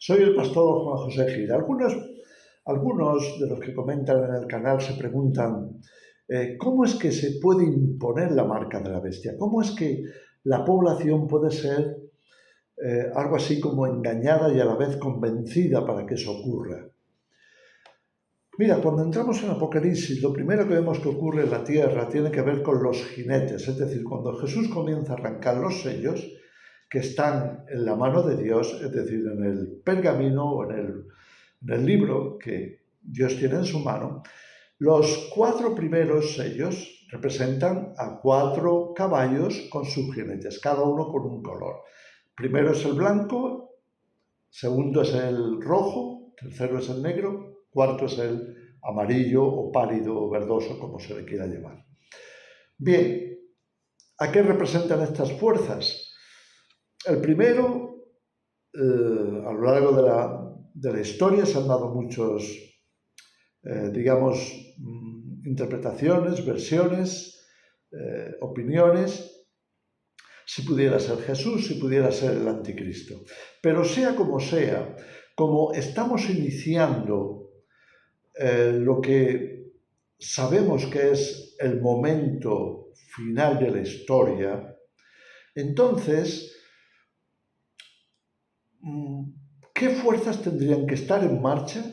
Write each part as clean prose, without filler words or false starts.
Soy el pastor Juan José Gil. Algunos de los que comentan en el canal se preguntan ¿cómo es que se puede imponer la marca de la bestia? ¿Cómo es que la población puede ser algo así como engañada y a la vez convencida para que eso ocurra? Mira, cuando entramos en Apocalipsis, lo primero que vemos que ocurre en la tierra tiene que ver con los jinetes, es decir, cuando Jesús comienza a arrancar los sellos que están en la mano de Dios, es decir, en el pergamino o en el libro que Dios tiene en su mano, los 4 primeros sellos representan a 4 caballos con sus jinetes, cada uno con un color. Primero es el blanco, segundo es el rojo, tercero es el negro, cuarto es el amarillo o pálido o verdoso, como se le quiera llamar. Bien, ¿a qué representan estas fuerzas? El primero, a lo largo de la historia se han dado muchos, interpretaciones, versiones, opiniones, si pudiera ser Jesús, si pudiera ser el anticristo. Pero sea, como estamos iniciando lo que sabemos que es el momento final de la historia, entonces, ¿qué fuerzas tendrían que estar en marcha?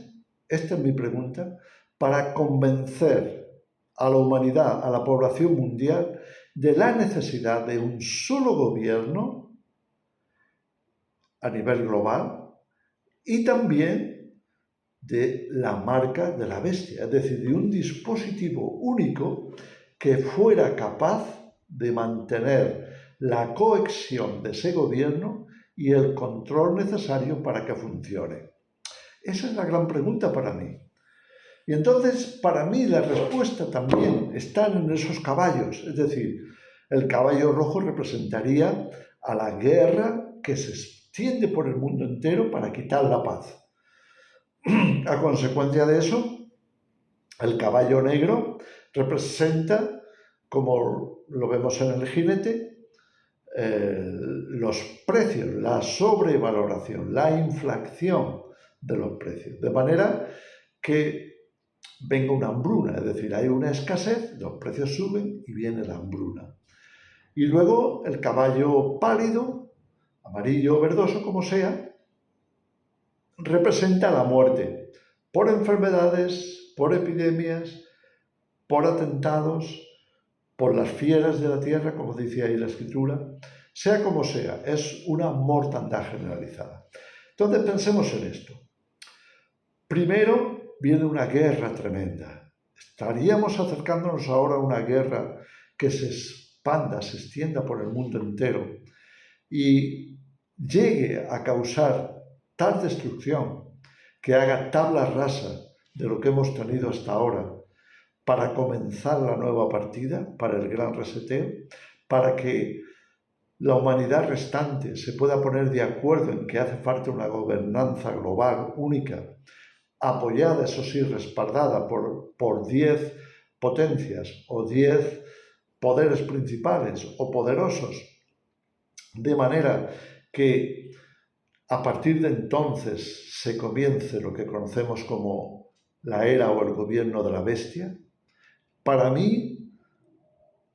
Esta es mi pregunta, para convencer a la humanidad, a la población mundial, de la necesidad de un solo gobierno a nivel global y también de la marca de la bestia, es decir, de un dispositivo único que fuera capaz de mantener la cohesión de ese gobierno y el control necesario para que funcione. Esa es la gran pregunta para mí. Y entonces, para mí, la respuesta también está en esos caballos. Es decir, el caballo rojo representaría a la guerra que se extiende por el mundo entero para quitar la paz. A consecuencia de eso, el caballo negro representa, como lo vemos en el jinete, los precios, la sobrevaloración, la inflación de los precios. De manera que venga una hambruna, es decir, hay una escasez, los precios suben y viene la hambruna. Y luego el caballo pálido, amarillo o verdoso, como sea, representa la muerte por enfermedades, por epidemias, por atentados, por las fieras de la tierra, como dice ahí la escritura. Sea como sea, es una mortandad generalizada. Entonces pensemos en esto. Primero viene una guerra tremenda. Estaríamos acercándonos ahora a una guerra que se expanda, se extienda por el mundo entero y llegue a causar tal destrucción que haga tabla rasa de lo que hemos tenido hasta ahora para comenzar la nueva partida, para el gran reseteo, para que la humanidad restante se pueda poner de acuerdo en que hace falta una gobernanza global única, apoyada, eso sí, respaldada por 10 potencias o 10 poderes principales o poderosos, de manera que a partir de entonces se comience lo que conocemos como la era o el gobierno de la bestia. Para mí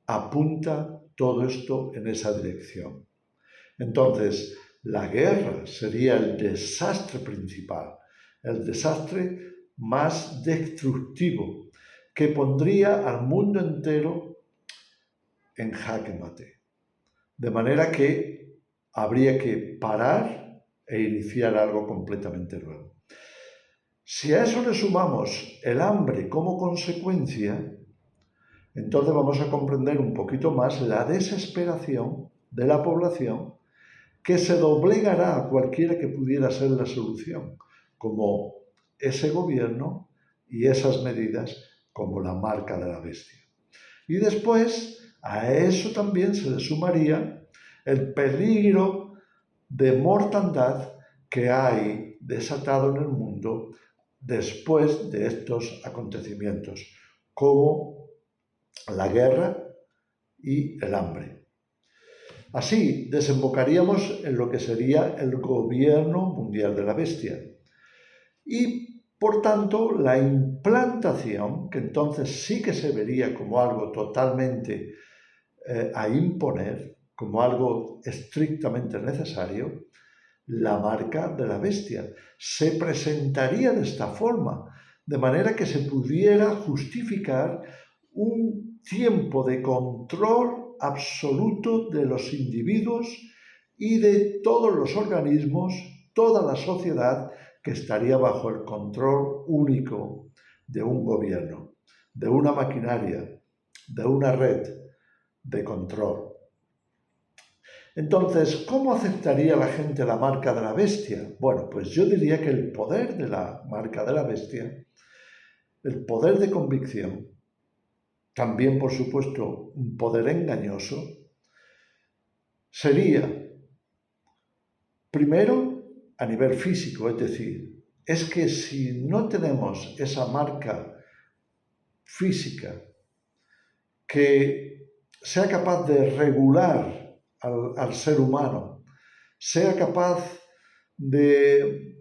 apunta todo esto en esa dirección. Entonces, la guerra sería el desastre principal, el desastre más destructivo, que pondría al mundo entero en jaque mate. De manera que habría que parar e iniciar algo completamente nuevo. Si a eso le sumamos el hambre como consecuencia, entonces vamos a comprender un poquito más la desesperación de la población que se doblegará a cualquiera que pudiera ser la solución, como ese gobierno y esas medidas como la marca de la bestia. Y después a eso también se le sumaría el peligro de mortandad que hay desatado en el mundo después de estos acontecimientos, como la guerra y el hambre. Así desembocaríamos en lo que sería el gobierno mundial de la bestia. Y, por tanto, la implantación, que entonces sí que se vería como algo totalmente a imponer, como algo estrictamente necesario, la marca de la bestia se presentaría de esta forma, de manera que se pudiera justificar un tiempo de control absoluto de los individuos y de todos los organismos, toda la sociedad que estaría bajo el control único de un gobierno, de una maquinaria, de una red de control. Entonces, ¿cómo aceptaría la gente la marca de la bestia? Bueno, pues yo diría que el poder de la marca de la bestia, el poder de convicción, también por supuesto un poder engañoso, sería, primero, a nivel físico, es decir, es que si no tenemos esa marca física que sea capaz de regular al ser humano, sea capaz de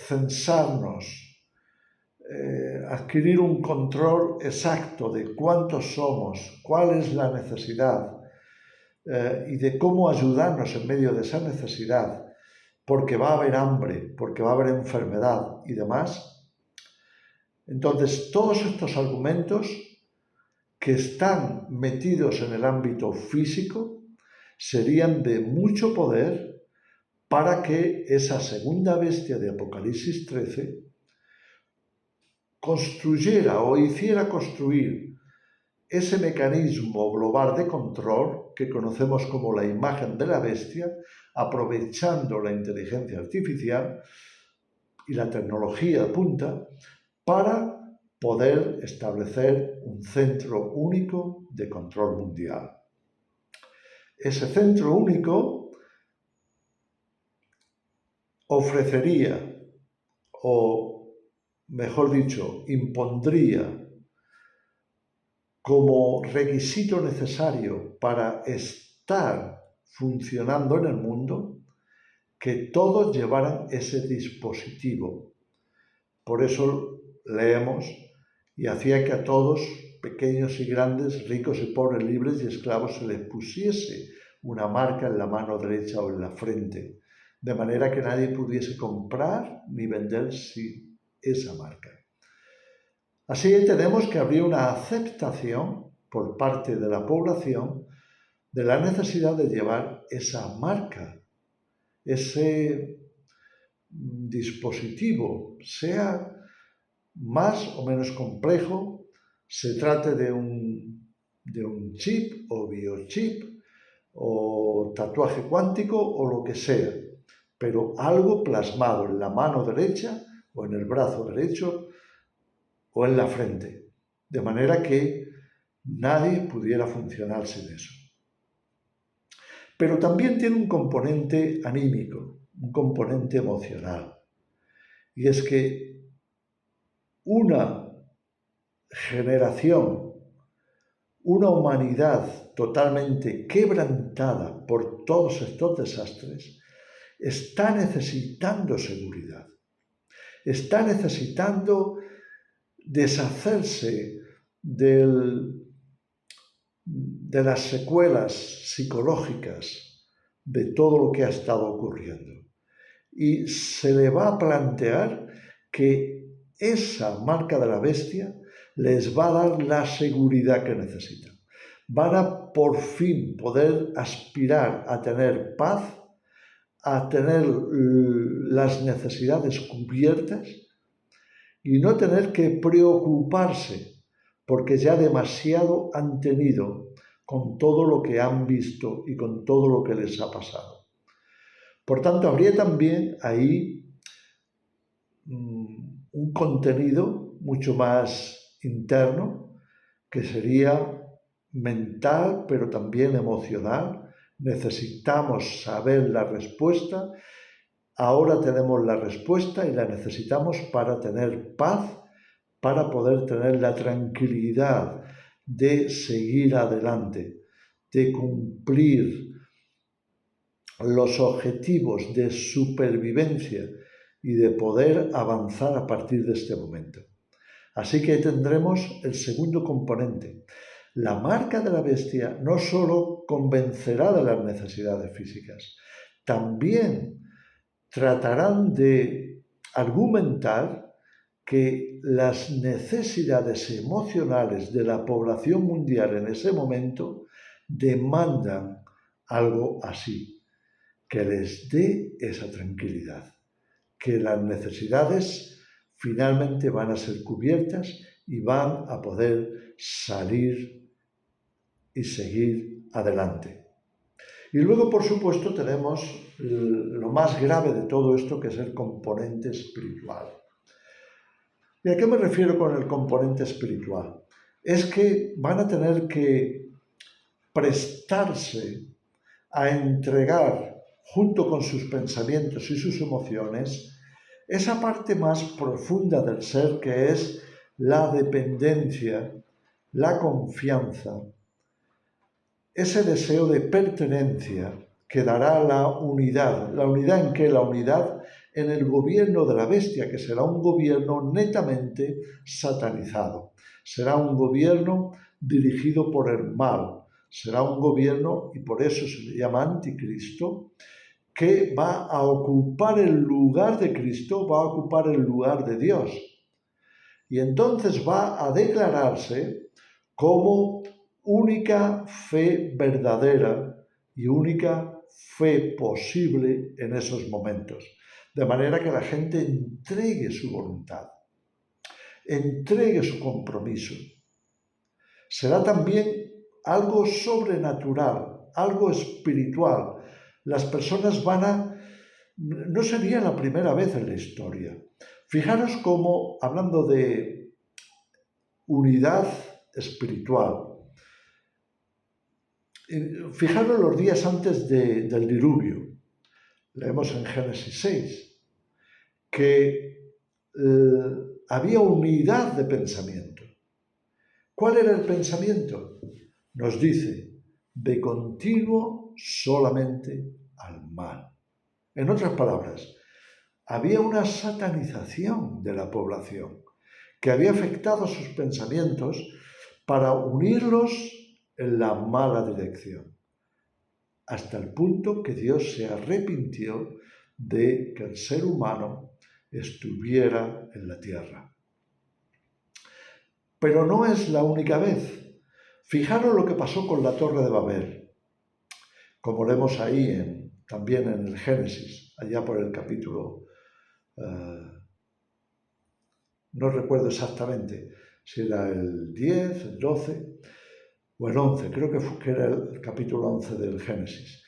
censarnos, adquirir un control exacto de cuántos somos, cuál es la necesidad y de cómo ayudarnos en medio de esa necesidad, porque va a haber hambre, porque va a haber enfermedad y demás. Entonces, todos estos argumentos que están metidos en el ámbito físico serían de mucho poder para que esa segunda bestia de Apocalipsis 13 construyera o hiciera construir ese mecanismo global de control que conocemos como la imagen de la bestia, aprovechando la inteligencia artificial y la tecnología de punta para poder establecer un centro único de control mundial. Ese centro único ofrecería, o mejor dicho, impondría como requisito necesario para estar funcionando en el mundo, que todos llevaran ese dispositivo. Por eso leemos, y hacía que a todos, pequeños y grandes, ricos y pobres, libres y esclavos, se les pusiese una marca en la mano derecha o en la frente, de manera que nadie pudiese comprar ni vender sin esa marca. Así tenemos que habría una aceptación por parte de la población de la necesidad de llevar esa marca, ese dispositivo, sea más o menos complejo, se trate de un chip o biochip o tatuaje cuántico o lo que sea, pero algo plasmado en la mano derecha o en el brazo derecho o en la frente, de manera que nadie pudiera funcionar sin eso. Pero también tiene un componente anímico, un componente emocional, y es que una generación, una humanidad totalmente quebrantada por todos estos desastres, está necesitando seguridad, está necesitando deshacerse de las secuelas psicológicas de todo lo que ha estado ocurriendo. Y se le va a plantear que esa marca de la bestia les va a dar la seguridad que necesitan. Van a por fin poder aspirar a tener paz, a tener las necesidades cubiertas y no tener que preocuparse porque ya demasiado han tenido con todo lo que han visto y con todo lo que les ha pasado. Por tanto, habría también ahí un contenido mucho más interno, que sería mental, pero también emocional. Necesitamos saber la respuesta. Ahora tenemos la respuesta y la necesitamos para tener paz, para poder tener la tranquilidad de seguir adelante, de cumplir los objetivos de supervivencia y de poder avanzar a partir de este momento. Así que tendremos el segundo componente. La marca de la bestia no solo convencerá de las necesidades físicas, también tratarán de argumentar que las necesidades emocionales de la población mundial en ese momento demandan algo así, que les dé esa tranquilidad, que las necesidades finalmente van a ser cubiertas y van a poder salir y seguir adelante. Y luego, por supuesto, tenemos lo más grave de todo esto, que es el componente espiritual. ¿Y a qué me refiero con el componente espiritual? Es que van a tener que prestarse a entregar, junto con sus pensamientos y sus emociones, esa parte más profunda del ser, que es la dependencia, la confianza, ese deseo de pertenencia que dará la unidad. ¿La unidad en qué? La unidad en el gobierno de la bestia, que será un gobierno netamente satanizado. Será un gobierno dirigido por el mal. Será un gobierno, y por eso se le llama anticristo, que va a ocupar el lugar de Cristo, va a ocupar el lugar de Dios. Y entonces va a declararse como única fe verdadera y única fe posible en esos momentos. De manera que la gente entregue su voluntad, entregue su compromiso. Será también algo sobrenatural, algo espiritual. Las personas no sería la primera vez en la historia. Fijaros cómo, hablando de unidad espiritual, fijaros los días antes del diluvio. Leemos en Génesis 6 que había unidad de pensamiento. ¿Cuál era el pensamiento? Nos dice, de continuo solamente al mal. En otras palabras, había una satanización de la población que había afectado sus pensamientos para unirlos en la mala dirección, hasta el punto que Dios se arrepintió de que el ser humano estuviera en la tierra. Pero no es la única vez. Fijaros lo que pasó con la Torre de Babel, como leemos ahí también en el Génesis, allá por el capítulo, no recuerdo exactamente si era el 10, el 12 o el 11, creo que era el capítulo 11 del Génesis,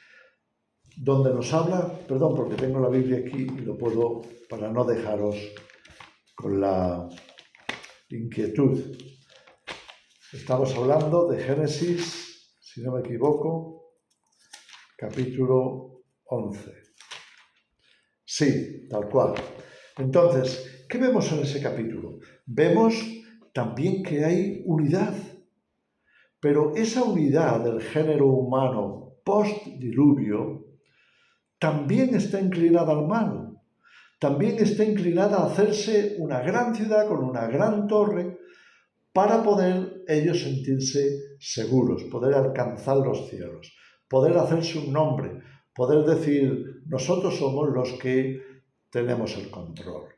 donde nos habla, perdón porque tengo la Biblia aquí y lo puedo, para no dejaros con la inquietud. Estamos hablando de Génesis, si no me equivoco, capítulo 11. Sí, tal cual. Entonces, ¿qué vemos en ese capítulo? Vemos también que hay unidad, pero esa unidad del género humano post-diluvio también está inclinada al mal, también está inclinada a hacerse una gran ciudad con una gran torre para poder ellos sentirse seguros, poder alcanzar los cielos, poder hacerse un nombre, poder decir, nosotros somos los que tenemos el control.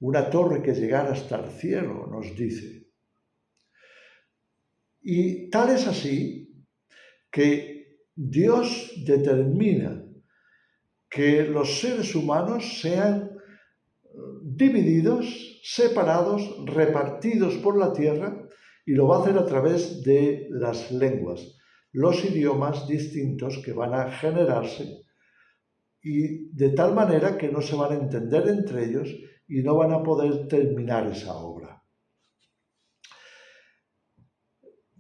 Una torre que llegara hasta el cielo, nos dice. Y tal es así que Dios determina que los seres humanos sean divididos, separados, repartidos por la tierra, y lo va a hacer a través de las lenguas, los idiomas distintos que van a generarse, y de tal manera que no se van a entender entre ellos y no van a poder terminar esa obra.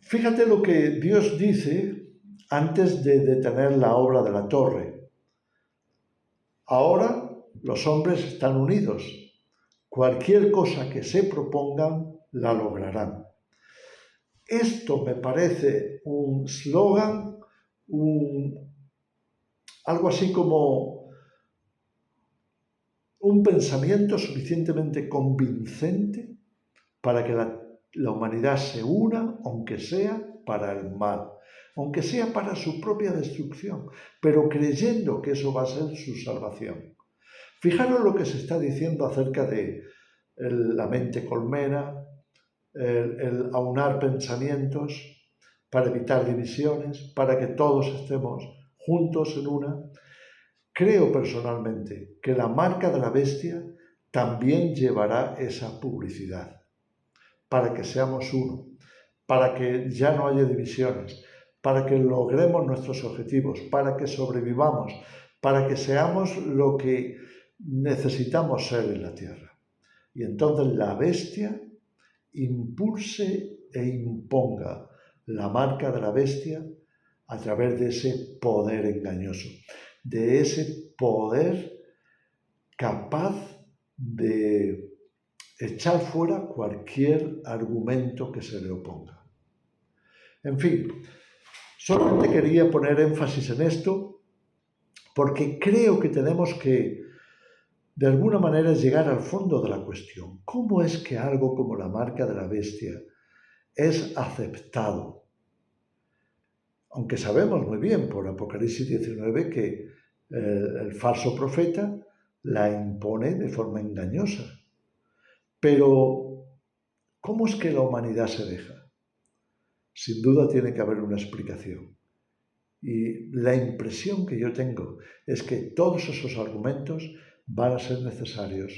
Fíjate lo que Dios dice antes de detener la obra de la torre. Ahora los hombres están unidos. Cualquier cosa que se propongan, la lograrán. Esto me parece un slogan, algo así como un pensamiento suficientemente convincente para que la humanidad se una, aunque sea para el mal, aunque sea para su propia destrucción, pero creyendo que eso va a ser su salvación. Fijaros lo que se está diciendo acerca de la mente colmena, el aunar pensamientos para evitar divisiones, para que todos estemos juntos en una. Creo personalmente que la marca de la bestia también llevará esa publicidad, para que seamos uno, para que ya no haya divisiones, para que logremos nuestros objetivos, para que sobrevivamos, para que seamos lo que necesitamos ser en la tierra. Y entonces la bestia impulse e imponga la marca de la bestia a través de ese poder engañoso, de ese poder capaz de echar fuera cualquier argumento que se le oponga. En fin, solamente quería poner énfasis en esto porque creo que tenemos que, de alguna manera, llegar al fondo de la cuestión. ¿Cómo es que algo como la marca de la bestia es aceptado? Aunque sabemos muy bien por Apocalipsis 19 que el falso profeta la impone de forma engañosa. Pero, ¿cómo es que la humanidad se deja? Sin duda tiene que haber una explicación. Y la impresión que yo tengo es que todos esos argumentos van a ser necesarios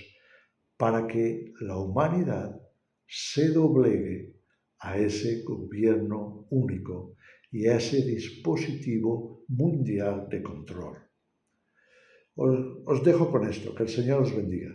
para que la humanidad se doblegue a ese gobierno único y a ese dispositivo mundial de control. Os dejo con esto, que el Señor os bendiga.